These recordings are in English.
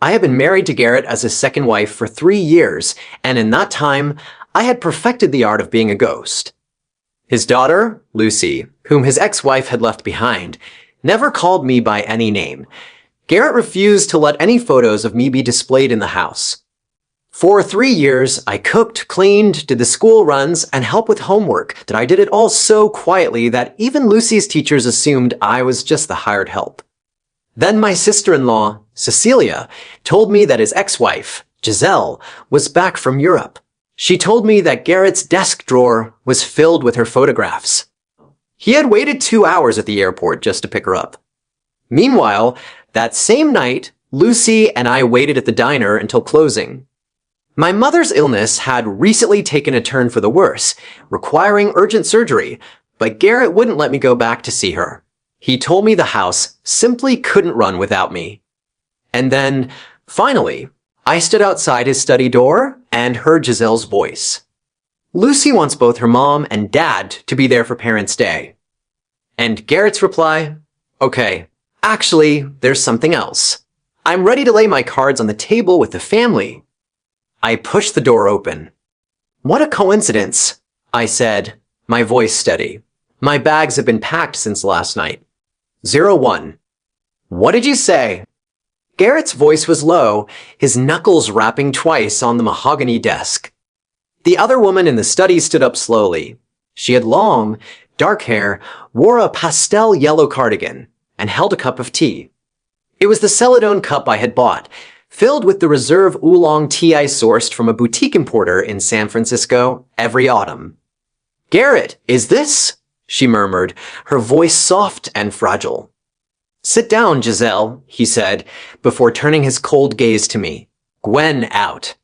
I had been married to Garrett as his second wife for 3 years, and in that time, I had perfected the art of being a ghost. His daughter, Lucy, whom his ex-wife had left behind, never called me by any name. Garrett refused to let any photos of me be displayed in the house. For 3 years, I cooked, cleaned, did the school runs, and helped with homework, that I did it all so quietly that even Lucy's teachers assumed I was just the hired help. Then my sister-in-law, Cecilia, told me that his ex-wife, Giselle, was back from Europe. She told me that Garrett's desk drawer was filled with her photographs. He had waited 2 hours at the airport just to pick her up. Meanwhile, that same night, Lucy and I waited at the diner until closing. My mother's illness had recently taken a turn for the worse, requiring urgent surgery, but Garrett wouldn't let me go back to see her. He told me the house simply couldn't run without me. And then, finally, I stood outside his study door and heard Giselle's voice. Lucy wants both her mom and dad to be there for Parents' Day. And Garrett's reply, "Okay, actually, there's something else. I'm ready to lay my cards on the table with the family." I pushed the door open. "What a coincidence," I said, my voice steady. "My bags have been packed since last night." 01. "What did you say?" Garrett's voice was low, his knuckles rapping twice on the mahogany desk. The other woman in the study stood up slowly. She had long, dark hair, wore a pastel yellow cardigan, and held a cup of tea. It was the Celadone cup I had bought, filled with the reserve oolong tea I sourced from a boutique importer in San Francisco every autumn. "Garrett, is this?" she murmured, her voice soft and fragile. "Sit down, Giselle," he said, before turning his cold gaze to me. "Gwen out."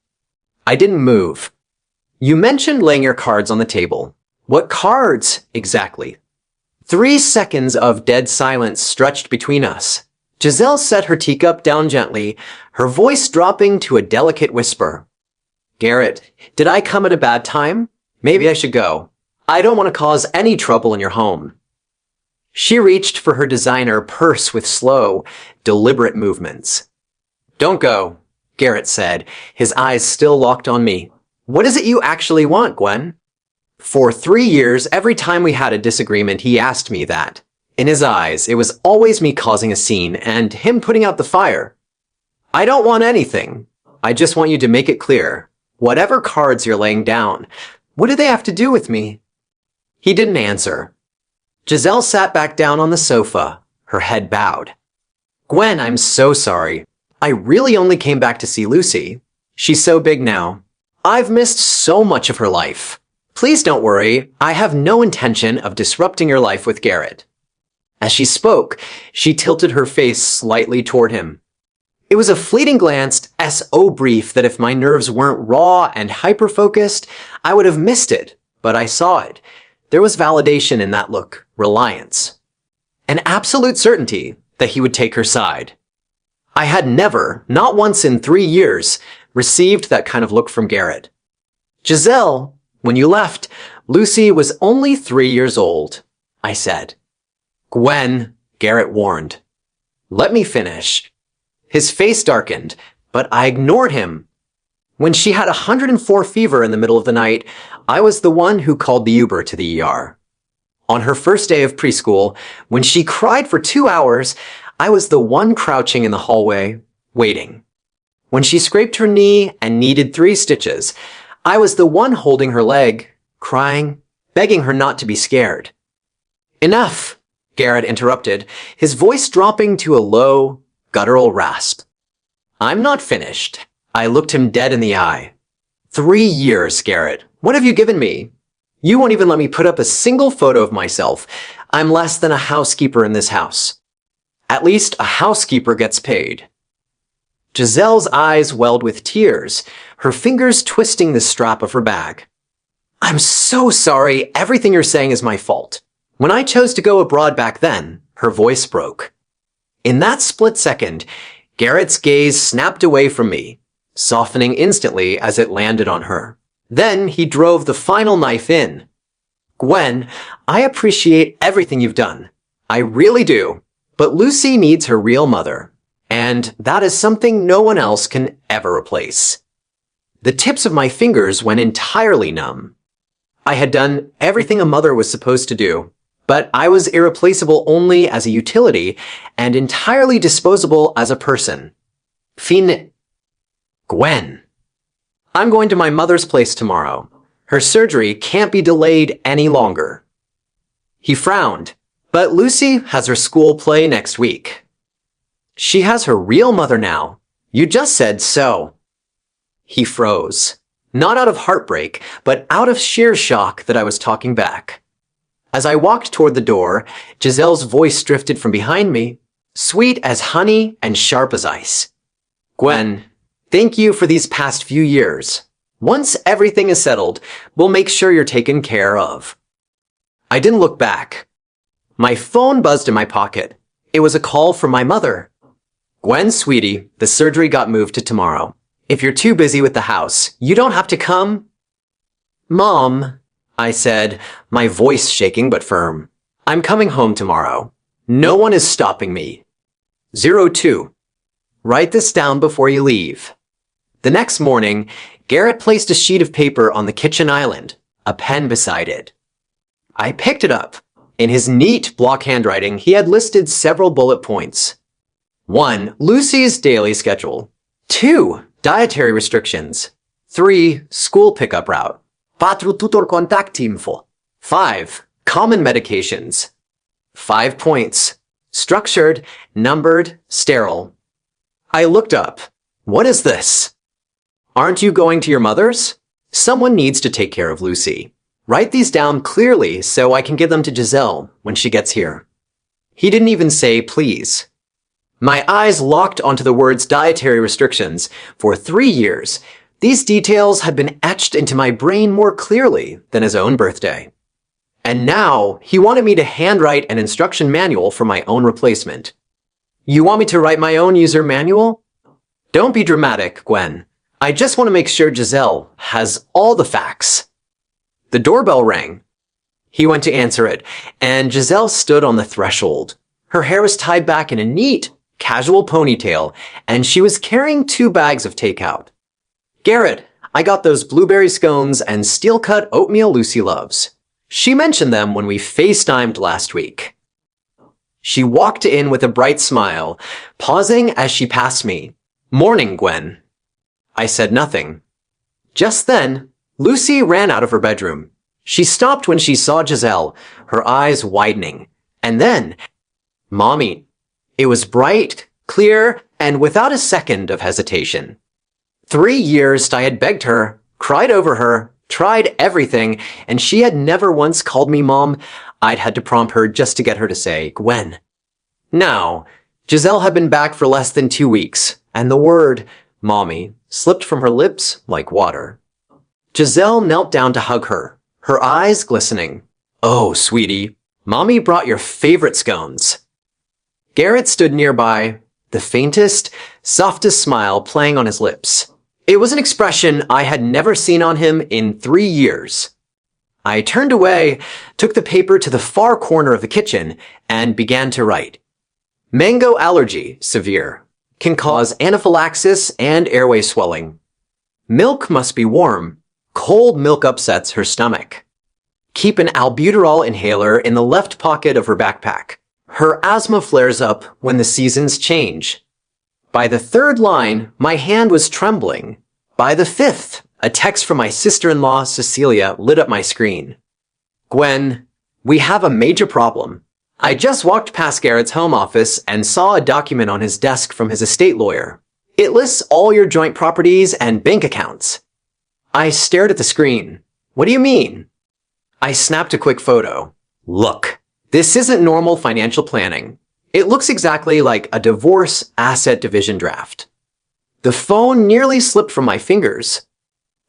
I didn't move. "You mentioned laying your cards on the table. What cards, exactly?" 3 seconds of dead silence stretched between us. Giselle set her teacup down gently, her voice dropping to a delicate whisper. "Garrett, did I come at a bad time? Maybe I should go. I don't want to cause any trouble in your home." She reached for her designer purse with slow, deliberate movements. "Don't go," Garrett said, his eyes still locked on me. "What is it you actually want, Gwen?" For 3 years, every time we had a disagreement, he asked me that. In his eyes, it was always me causing a scene and him putting out the fire. "I don't want anything. I just want you to make it clear. Whatever cards you're laying down, what do they have to do with me?" He didn't answer. Giselle sat back down on the sofa, her head bowed. "Gwen, I'm so sorry. I really only came back to see Lucy. She's so big now. I've missed so much of her life. Please don't worry. I have no intention of disrupting your life with Garrett." As she spoke, she tilted her face slightly toward him. It was a fleeting glance, so brief that if my nerves weren't raw and hyper-focused, I would have missed it, but I saw it. There was validation in that look, reliance. An absolute certainty that he would take her side. I had never, not once in 3 years, received that kind of look from Garrett. "Giselle, when you left, Lucy was only 3 years old," I said. "Gwen," Garrett warned. "Let me finish." His face darkened, but I ignored him. When she had 104 fever in the middle of the night, I was the one who called the Uber to the ER. On her first day of preschool, when she cried for 2 hours, I was the one crouching in the hallway, waiting. When she scraped her knee and needed 3 stitches, I was the one holding her leg, crying, begging her not to be scared. "Enough," Garrett interrupted, his voice dropping to a low, guttural rasp. "I'm not finished." I looked him dead in the eye. 3 years, Garrett. What have you given me? You won't even let me put up a single photo of myself. I'm less than a housekeeper in this house. At least a housekeeper gets paid. Giselle's eyes welled with tears, her fingers twisting the strap of her bag. "I'm so sorry. Everything you're saying is my fault. When I chose to go abroad back then," her voice broke. In that split second, Garrett's gaze snapped away from me, softening instantly as it landed on her. Then he drove the final knife in. "Gwen, I appreciate everything you've done. I really do. But Lucy needs her real mother. and that is something no one else can ever replace. The tips of my fingers went entirely numb. I had done everything a mother was supposed to do, but I was irreplaceable only as a utility and entirely disposable as a person. Gwen. I'm going to my mother's place tomorrow. Her surgery can't be delayed any longer. He frowned, but Lucy has her school play next week. She has her real mother now. You just said so. He froze, not out of heartbreak, but out of sheer shock that I was talking back. As I walked toward the door, Giselle's voice drifted from behind me, sweet as honey and sharp as ice. Gwen, thank you for these past few years. Once everything is settled, we'll make sure you're taken care of. I didn't look back. My phone buzzed in my pocket. It was a call from my mother. Gwen, sweetie, the surgery got moved to tomorrow. If you're too busy with the house, you don't have to come. Mom, I said, my voice shaking but firm. I'm coming home tomorrow. No one is stopping me. 02. Write this down before you leave. The next morning, Garrett placed a sheet of paper on the kitchen island, a pen beside it. I picked it up. In his neat block handwriting, he had listed several bullet points. 1. Lucy's daily schedule. 2. Dietary restrictions. 3. School pickup route. 4. Tutor contact info. 5. Common medications. 5 points. Structured, numbered, sterile. I looked up. What is this? Aren't you going to your mother's? Someone needs to take care of Lucy. Write these down clearly so I can give them to Giselle when she gets here. He didn't even say please. My eyes locked onto the words dietary restrictions. For 3 years, these details had been etched into my brain more clearly than his own birthday. And now, he wanted me to handwrite an instruction manual for my own replacement. You want me to write my own user manual? Don't be dramatic, Gwen. I just want to make sure Giselle has all the facts. The doorbell rang. He went to answer it, and Giselle stood on the threshold. Her hair was tied back in a neat, casual ponytail, and she was carrying 2 bags of takeout. Garrett, I got those blueberry scones and steel-cut oatmeal Lucy loves. She mentioned them when we FaceTimed last week. She walked in with a bright smile, pausing as she passed me. Morning, Gwen. I said nothing. Just then, Lucy ran out of her bedroom. She stopped when she saw Giselle, her eyes widening. And then, Mommy. It was bright, clear, and without a second of hesitation. 3 years I had begged her, cried over her, tried everything, and she had never once called me Mom. I'd had to prompt her just to get her to say, Gwen. Now, Giselle had been back for less than 2 weeks, and the word, Mommy, slipped from her lips like water. Giselle knelt down to hug her, her eyes glistening. Oh, sweetie, Mommy brought your favorite scones. Garrett stood nearby, the faintest, softest smile playing on his lips. It was an expression I had never seen on him in 3 years. I turned away, took the paper to the far corner of the kitchen, and began to write. Mango allergy, severe, can cause anaphylaxis and airway swelling. Milk must be warm. Cold milk upsets her stomach. Keep an albuterol inhaler in the left pocket of her backpack. Her asthma flares up when the seasons change. By the 3rd line, my hand was trembling. By the 5th, a text from my sister-in-law, Cecilia, lit up my screen. Gwen, we have a major problem. I just walked past Garrett's home office and saw a document on his desk from his estate lawyer. It lists all your joint properties and bank accounts. I stared at the screen. What do you mean? I snapped a quick photo. Look. This isn't normal financial planning. It looks exactly like a divorce asset division draft. The phone nearly slipped from my fingers.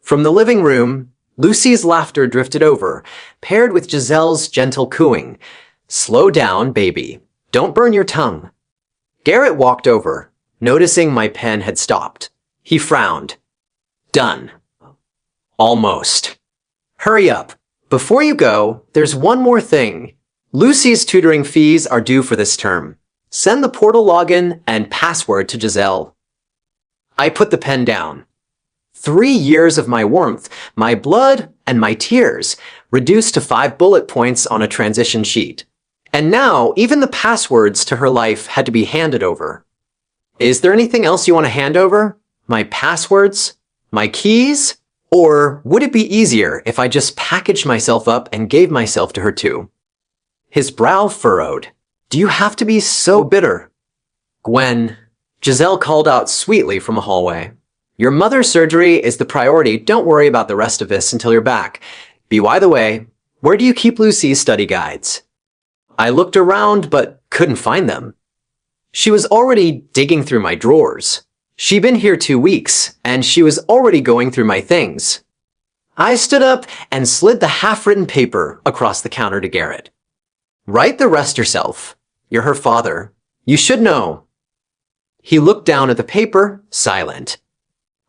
From the living room, Lucy's laughter drifted over, paired with Giselle's gentle cooing. Slow down, baby. Don't burn your tongue. Garrett walked over, noticing my pen had stopped. He frowned. Done. Almost. Hurry up. Before you go, there's one more thing. Lucy's tutoring fees are due for this term. Send the portal login and password to Giselle. I put the pen down. 3 years of my warmth, my blood, and my tears reduced to 5 bullet points on a transition sheet. And now, even the passwords to her life had to be handed over. Is there anything else you want to hand over? My passwords? My keys? Or would it be easier if I just packaged myself up and gave myself to her too? His brow furrowed. Do you have to be so bitter? Gwen, Giselle called out sweetly from a hallway. Your mother's surgery is the priority. Don't worry about the rest of this until you're back. By the way, where do you keep Lucy's study guides? I looked around but couldn't find them. She was already digging through my drawers. She'd been here 2 weeks, and she was already going through my things. I stood up and slid the half-written paper across the counter to Garrett. Write the rest yourself. You're her father. You should know. He looked down at the paper, silent.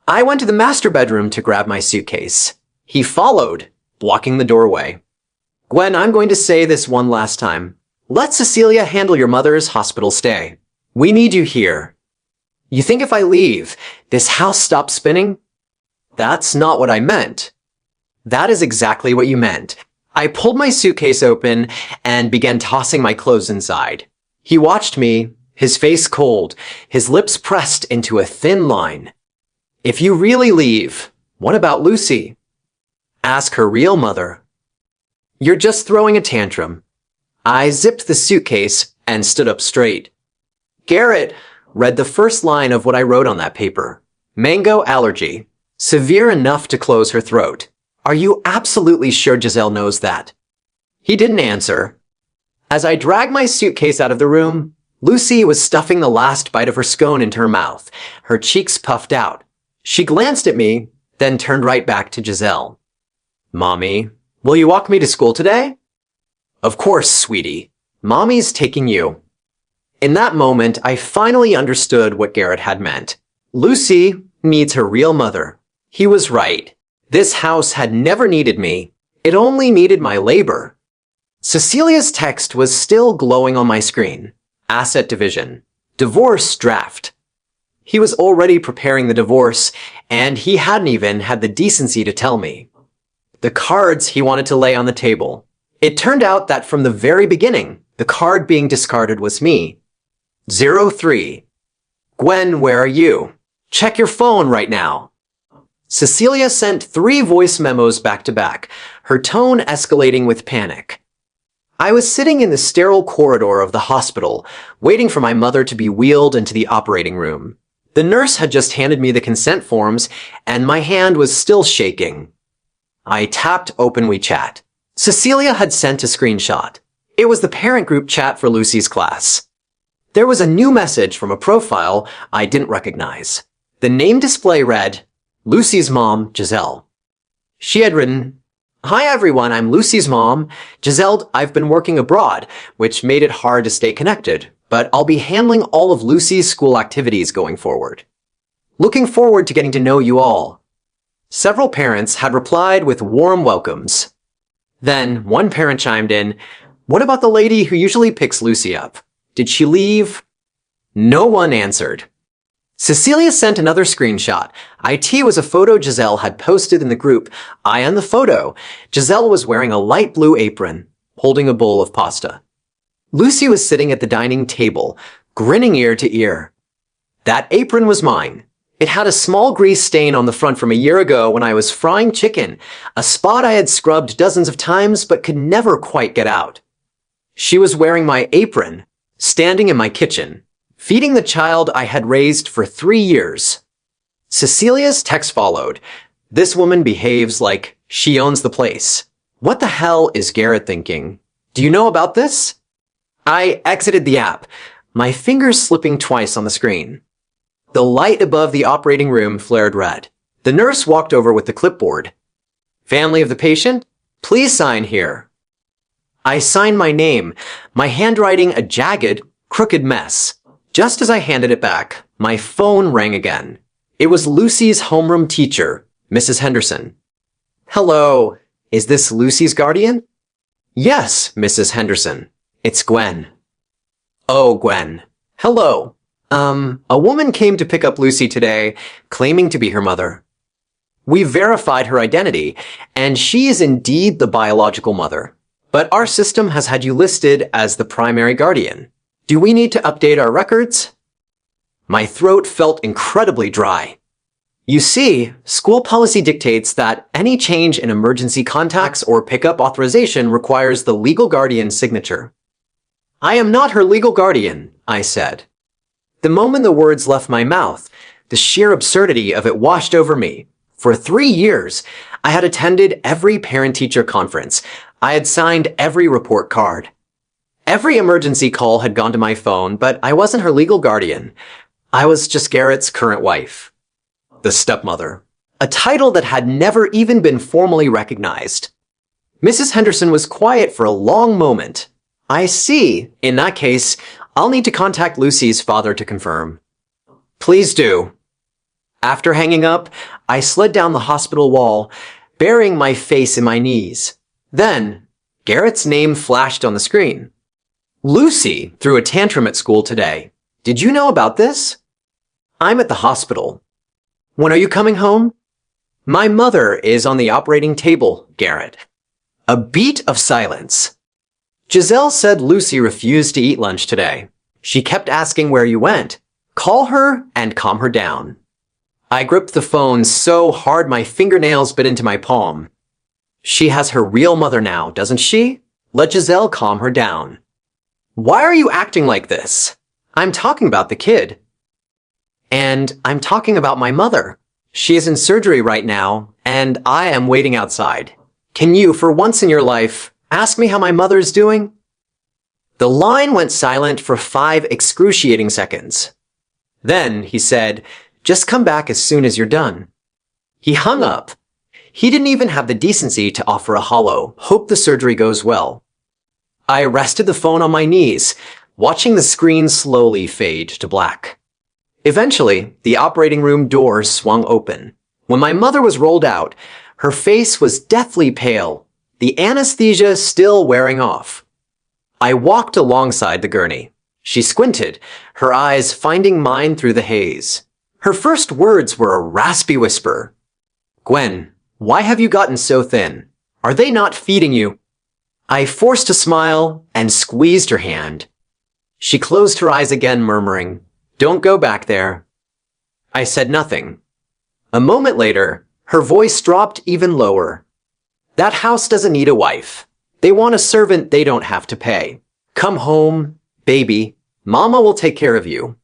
I went to the master bedroom to grab my suitcase. He followed, blocking the doorway. Gwen, I'm going to say this one last time. Let Cecilia handle your mother's hospital stay. We need you here. You think if I leave, this house stops spinning? That's not what I meant. That is exactly what you meant. I pulled my suitcase open and began tossing my clothes inside. He watched me, his face cold, his lips pressed into a thin line. If you really leave, what about Lucy? Ask her real mother. You're just throwing a tantrum. I zipped the suitcase and stood up straight. Garrett read the first line of what I wrote on that paper. Mango allergy. Severe enough to close her throat. Are you absolutely sure Giselle knows that? He didn't answer. As I dragged my suitcase out of the room, Lucy was stuffing the last bite of her scone into her mouth, her cheeks puffed out. She glanced at me, then turned right back to Giselle. Mommy, will you walk me to school today? Of course, sweetie. Mommy's taking you. In that moment, I finally understood what Garrett had meant. Lucy needs her real mother. He was right. This house had never needed me. It only needed my labor. Cecilia's text was still glowing on my screen. Asset division. Divorce draft. He was already preparing the divorce, and he hadn't even had the decency to tell me. The cards he wanted to lay on the table. It turned out that from the very beginning, the card being discarded was me. 03. Gwen, where are you? Check your phone right now. Cecilia sent 3 voice memos back to back, her tone escalating with panic. I was sitting in the sterile corridor of the hospital, waiting for my mother to be wheeled into the operating room. The nurse had just handed me the consent forms, and my hand was still shaking. I tapped open WeChat. Cecilia had sent a screenshot. It was the parent group chat for Lucy's class. There was a new message from a profile I didn't recognize. The name display read, Lucy's mom, Giselle. She had written, Hi everyone, I'm Lucy's mom. Giselle, I've been working abroad, which made it hard to stay connected, but I'll be handling all of Lucy's school activities going forward. Looking forward to getting to know you all. Several parents had replied with warm welcomes. Then one parent chimed in, What about the lady who usually picks Lucy up? Did she leave? No one answered. Cecilia sent another screenshot. IT was a photo Giselle had posted in the group. Eye on the photo. Giselle was wearing a light blue apron, holding a bowl of pasta. Lucy was sitting at the dining table, grinning ear to ear. That apron was mine. It had a small grease stain on the front from a year ago when I was frying chicken, a spot I had scrubbed dozens of times but could never quite get out. She was wearing my apron, standing in my kitchen, feeding the child I had raised for 3 years. Cecilia's text followed. This woman behaves like she owns the place. What the hell is Garrett thinking? Do you know about this? I exited the app, my fingers slipping twice on the screen. The light above the operating room flared red. The nurse walked over with the clipboard. Family of the patient, please sign here. I signed my name, my handwriting a jagged, crooked mess. Just as I handed it back, my phone rang again. It was Lucy's homeroom teacher, Mrs. Henderson. Hello, is this Lucy's guardian? Yes, Mrs. Henderson. It's Gwen. Oh, Gwen. Hello. A woman came to pick up Lucy today, claiming to be her mother. We verified her identity, and she is indeed the biological mother. But our system has had you listed as the primary guardian. Do we need to update our records? My throat felt incredibly dry. You see, school policy dictates that any change in emergency contacts or pickup authorization requires the legal guardian's signature. I am not her legal guardian, I said. The moment the words left my mouth, the sheer absurdity of it washed over me. For 3 years, I had attended every parent-teacher conference. I had signed every report card. Every emergency call had gone to my phone, but I wasn't her legal guardian. I was just Garrett's current wife. The stepmother. A title that had never even been formally recognized. Mrs. Henderson was quiet for a long moment. I see. In that case, I'll need to contact Lucy's father to confirm. Please do. After hanging up, I slid down the hospital wall, burying my face in my knees. Then, Garrett's name flashed on the screen. Lucy threw a tantrum at school today. Did you know about this? I'm at the hospital. When are you coming home? My mother is on the operating table, Garrett. A beat of silence. Giselle said Lucy refused to eat lunch today. She kept asking where you went. Call her and calm her down. I gripped the phone so hard my fingernails bit into my palm. She has her real mother now, doesn't she? Let Giselle calm her down. Why are you acting like this? I'm talking about the kid. And I'm talking about my mother. She is in surgery right now, and I am waiting outside. Can you, for once in your life, ask me how my mother is doing? The line went silent for 5 excruciating seconds. Then he said, just come back as soon as you're done. He hung up. He didn't even have the decency to offer a hollow, hope the surgery goes well. I rested the phone on my knees, watching the screen slowly fade to black. Eventually, the operating room doors swung open. When my mother was rolled out, her face was deathly pale, the anesthesia still wearing off. I walked alongside the gurney. She squinted, her eyes finding mine through the haze. Her first words were a raspy whisper. Gwen, why have you gotten so thin? Are they not feeding you? I forced a smile and squeezed her hand. She closed her eyes again, murmuring, don't go back there. I said nothing. A moment later, her voice dropped even lower. That house doesn't need a wife. They want a servant they don't have to pay. Come home, baby. Mama will take care of you.